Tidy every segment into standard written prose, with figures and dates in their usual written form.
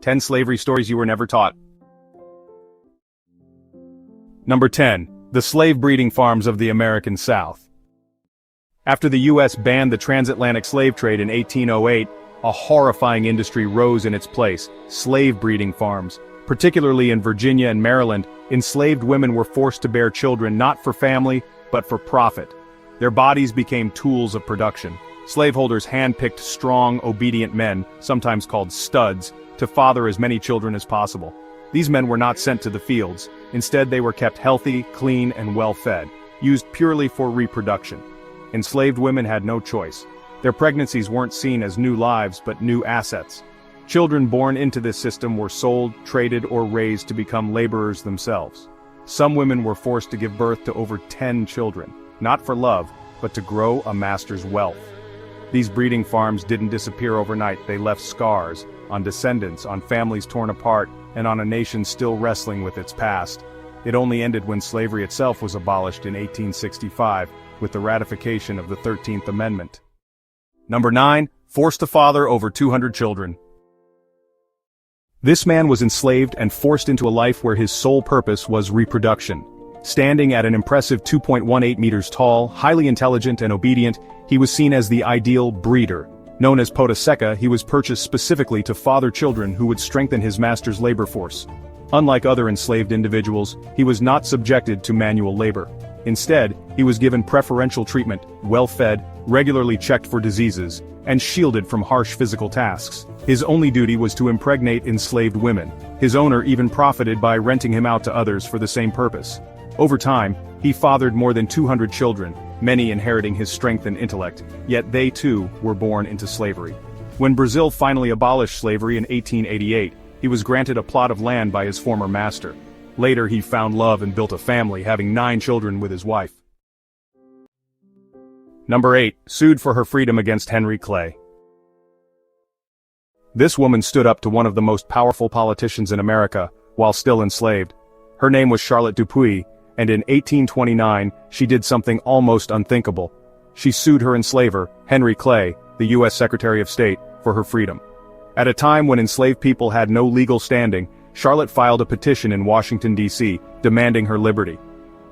10 slavery stories you were never taught. Number 10. The slave breeding farms of the American South. After the U.S. banned the transatlantic slave trade in 1808, a horrifying industry rose in its place: slave breeding farms. Particularly in Virginia and Maryland, enslaved women were forced to bear children not for family, but for profit. Their bodies became tools of production. Slaveholders handpicked strong, obedient men, sometimes called studs, to father as many children as possible. These men were not sent to the fields. Instead, they were kept healthy, clean, and well-fed, used purely for reproduction. Enslaved women had no choice. Their pregnancies weren't seen as new lives, but new assets. Children born into this system were sold, traded, or raised to become laborers themselves. Some women were forced to give birth to over 10 children, not for love, but to grow a master's wealth. These breeding farms didn't disappear overnight. They left scars on descendants, on families torn apart, and on a nation still wrestling with its past. It only ended when slavery itself was abolished in 1865, with the ratification of the 13th Amendment. Number 9. Forced to father over 200 children. This man was enslaved and forced into a life where his sole purpose was reproduction. Standing at an impressive 2.18 meters tall, highly intelligent and obedient, he was seen as the ideal breeder. Known as Pata Seca, he was purchased specifically to father children who would strengthen his master's labor force. Unlike other enslaved individuals, he was not subjected to manual labor. Instead, he was given preferential treatment, well-fed, regularly checked for diseases, and shielded from harsh physical tasks. His only duty was to impregnate enslaved women. His owner even profited by renting him out to others for the same purpose. Over time, he fathered more than 200 children, many inheriting his strength and intellect, yet they too were born into slavery. When Brazil finally abolished slavery in 1888, he was granted a plot of land by his former master. Later he found love and built a family, having 9 children with his wife. Number 8. Sued for her freedom against Henry Clay. This woman stood up to one of the most powerful politicians in America, while still enslaved. Her name was Charlotte Dupuy, and in 1829, she did something almost unthinkable. She sued her enslaver, Henry Clay, the U.S. Secretary of State, for her freedom. At a time when enslaved people had no legal standing, Charlotte filed a petition in Washington, D.C., demanding her liberty.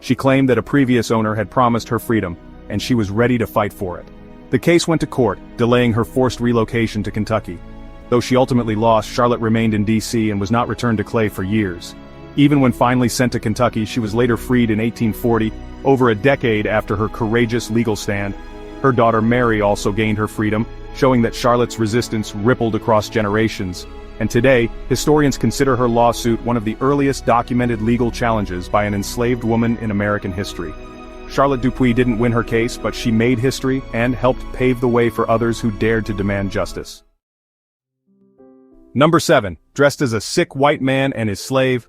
She claimed that a previous owner had promised her freedom, and she was ready to fight for it. The case went to court, delaying her forced relocation to Kentucky. Though she ultimately lost, Charlotte remained in D.C. and was not returned to Clay for years. Even when finally sent to Kentucky, she was later freed in 1840, over a decade after her courageous legal stand. Her daughter Mary also gained her freedom, showing that Charlotte's resistance rippled across generations. And today, historians consider her lawsuit one of the earliest documented legal challenges by an enslaved woman in American history. Charlotte Dupuy didn't win her case, but she made history and helped pave the way for others who dared to demand justice. Number 7. Dressed as a sick white man and his slave.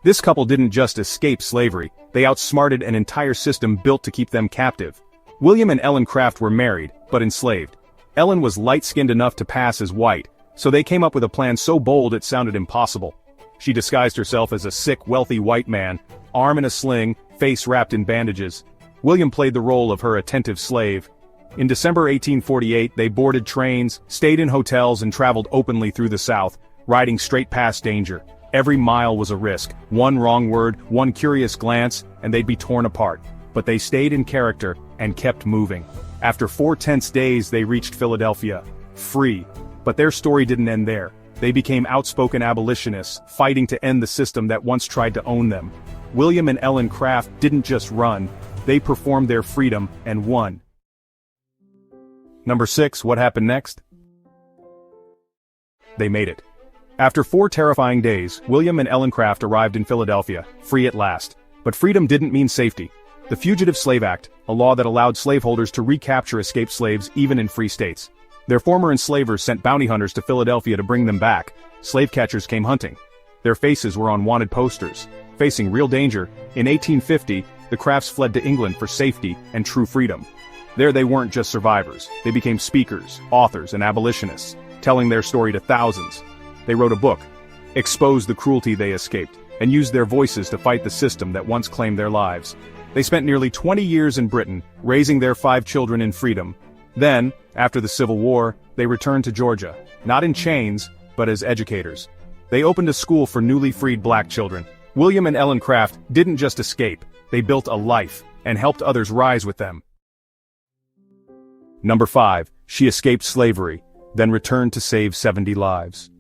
This couple didn't just escape slavery, they outsmarted an entire system built to keep them captive. William and Ellen Craft were married, but enslaved. Ellen was light-skinned enough to pass as white, so they came up with a plan so bold it sounded impossible. She disguised herself as a sick, wealthy white man, arm in a sling, face wrapped in bandages. William played the role of her attentive slave. In December 1848, they boarded trains, stayed in hotels, and traveled openly through the South, riding straight past danger. Every mile was a risk. One wrong word, one curious glance, and they'd be torn apart. But they stayed in character and kept moving. After 4 tense days, they reached Philadelphia, free. But their story didn't end there. They became outspoken abolitionists, fighting to end the system that once tried to own them. William and Ellen Craft didn't just run, they performed their freedom and won. Number 6. What happened next? They made it. After 4 terrifying days, William and Ellen Craft arrived in Philadelphia, free at last. But freedom didn't mean safety. The Fugitive Slave Act, a law that allowed slaveholders to recapture escaped slaves even in free states. Their former enslavers sent bounty hunters to Philadelphia to bring them back. Slave catchers came hunting. Their faces were on wanted posters. Facing real danger, in 1850, the Crafts fled to England for safety and true freedom. There they weren't just survivors, they became speakers, authors, and abolitionists, telling their story to thousands. They wrote a book, exposed the cruelty they escaped, and used their voices to fight the system that once claimed their lives. They spent nearly 20 years in Britain, raising their 5 children in freedom. Then, after the Civil War, they returned to Georgia, not in chains, but as educators. They opened a school for newly freed black children. William and Ellen Craft didn't just escape, they built a life, and helped others rise with them. Number 5, she escaped slavery, then returned to save 70 lives.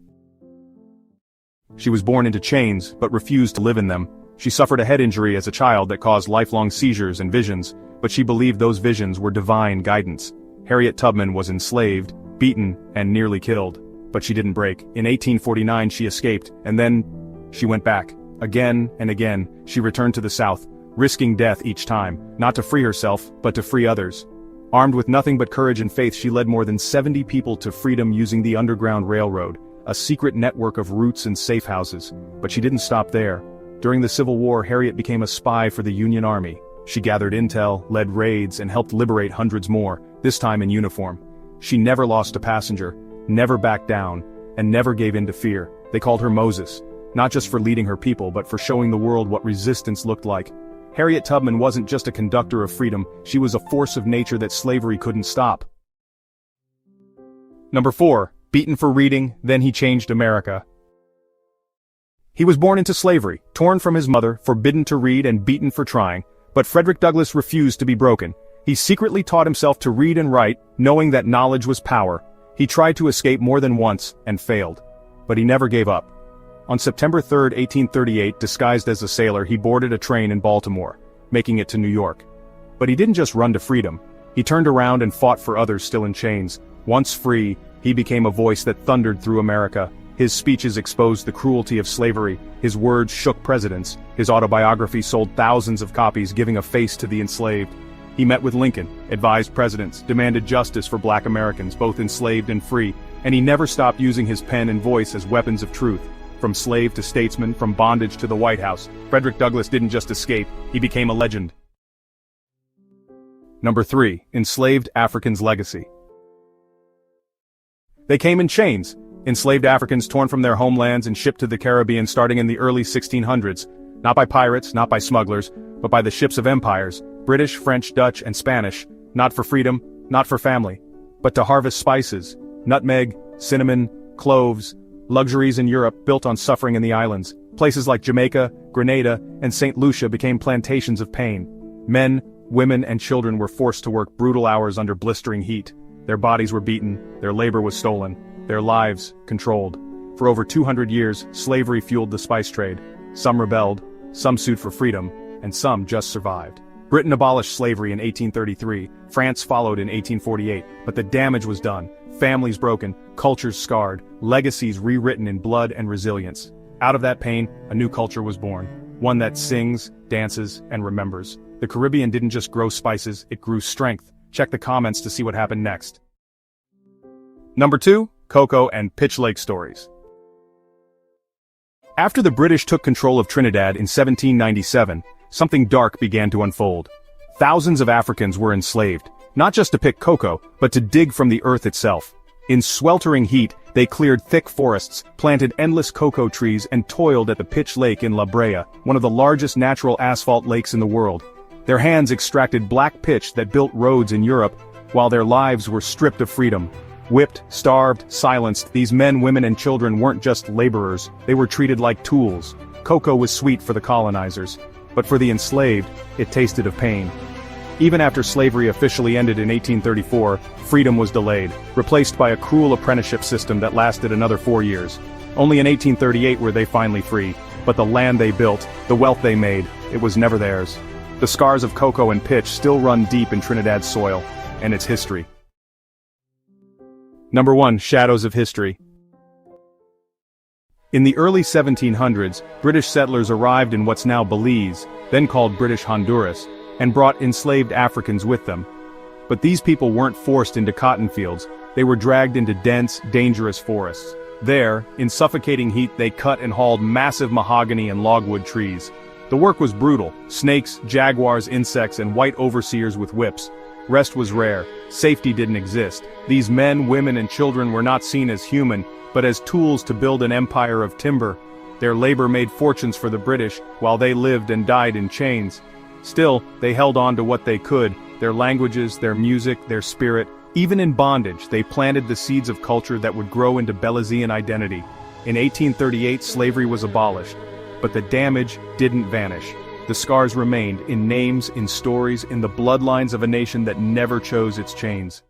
She was born into chains, but refused to live in them. She suffered a head injury as a child that caused lifelong seizures and visions, but she believed those visions were divine guidance. Harriet Tubman was enslaved, beaten, and nearly killed. But she didn't break. In 1849 she escaped, and then she went back. Again and again, she returned to the South, risking death each time, not to free herself, but to free others. Armed with nothing but courage and faith, she led more than 70 people to freedom using the Underground Railroad, a secret network of routes and safe houses. But she didn't stop there. During the Civil War, Harriet became a spy for the Union Army. She gathered intel, led raids, and helped liberate hundreds more, this time in uniform. She never lost a passenger, never backed down, and never gave in to fear. They called her Moses, not just for leading her people, but for showing the world what resistance looked like. Harriet Tubman wasn't just a conductor of freedom, she was a force of nature that slavery couldn't stop. Number 4, beaten for reading, then he changed America. He was born into slavery, torn from his mother, forbidden to read and beaten for trying, but Frederick Douglass refused to be broken. He secretly taught himself to read and write, knowing that knowledge was power. He tried to escape more than once, and failed. But he never gave up. On September 3, 1838, disguised as a sailor, he boarded a train in Baltimore, making it to New York. But he didn't just run to freedom. He turned around and fought for others still in chains. Once free, he became a voice that thundered through America. His speeches exposed the cruelty of slavery, his words shook presidents, his autobiography sold thousands of copies, giving a face to the enslaved. He met with Lincoln, advised presidents, demanded justice for black Americans, both enslaved and free, and he never stopped using his pen and voice as weapons of truth. From slave to statesman, from bondage to the White House, Frederick Douglass didn't just escape, he became a legend. Number 3, enslaved Africans' legacy. They came in chains. Enslaved Africans torn from their homelands and shipped to the Caribbean starting in the early 1600s, not by pirates, not by smugglers, but by the ships of empires, British, French, Dutch, and Spanish, not for freedom, not for family, but to harvest spices, nutmeg, cinnamon, cloves, luxuries in Europe built on suffering in the islands. Places like Jamaica, Grenada, and St. Lucia became plantations of pain. Men, women, and children were forced to work brutal hours under blistering heat. Their bodies were beaten, their labor was stolen, their lives controlled. For over 200 years, slavery fueled the spice trade. Some rebelled, some sued for freedom, and some just survived. Britain abolished slavery in 1833, France followed in 1848, but the damage was done. Families broken, cultures scarred, legacies rewritten in blood and resilience. Out of that pain, a new culture was born, one that sings, dances, and remembers. The Caribbean didn't just grow spices, it grew strength. Check the comments to see what happened next. Number 2, cocoa and Pitch Lake stories. After the British took control of Trinidad in 1797, something dark began to unfold. Thousands of Africans were enslaved, not just to pick cocoa, but to dig from the earth itself. In sweltering heat, they cleared thick forests, planted endless cocoa trees, and toiled at the Pitch Lake in La Brea, one of the largest natural asphalt lakes in the world. Their hands extracted black pitch that built roads in Europe, while their lives were stripped of freedom. Whipped, starved, silenced, these men, women, and children weren't just laborers, they were treated like tools. Cocoa was sweet for the colonizers, but for the enslaved, it tasted of pain. Even after slavery officially ended in 1834, freedom was delayed, replaced by a cruel apprenticeship system that lasted another 4 years. Only in 1838 were they finally free, but the land they built, the wealth they made, it was never theirs. The scars of cocoa and pitch still run deep in Trinidad's soil, and its history. Number 1, Shadows of History. In the early 1700s, British settlers arrived in what's now Belize, then called British Honduras, and brought enslaved Africans with them. But these people weren't forced into cotton fields, they were dragged into dense, dangerous forests. There, in suffocating heat, they cut and hauled massive mahogany and logwood trees. The work was brutal: snakes, jaguars, insects, and white overseers with whips. Rest was rare, safety didn't exist. These men, women, and children were not seen as human, but as tools to build an empire of timber. Their labor made fortunes for the British, while they lived and died in chains. Still, they held on to what they could, their languages, their music, their spirit. Even in bondage, they planted the seeds of culture that would grow into Belizean identity. In 1838, slavery was abolished, but the damage didn't vanish. The scars remained in names, in stories, in the bloodlines of a nation that never chose its chains.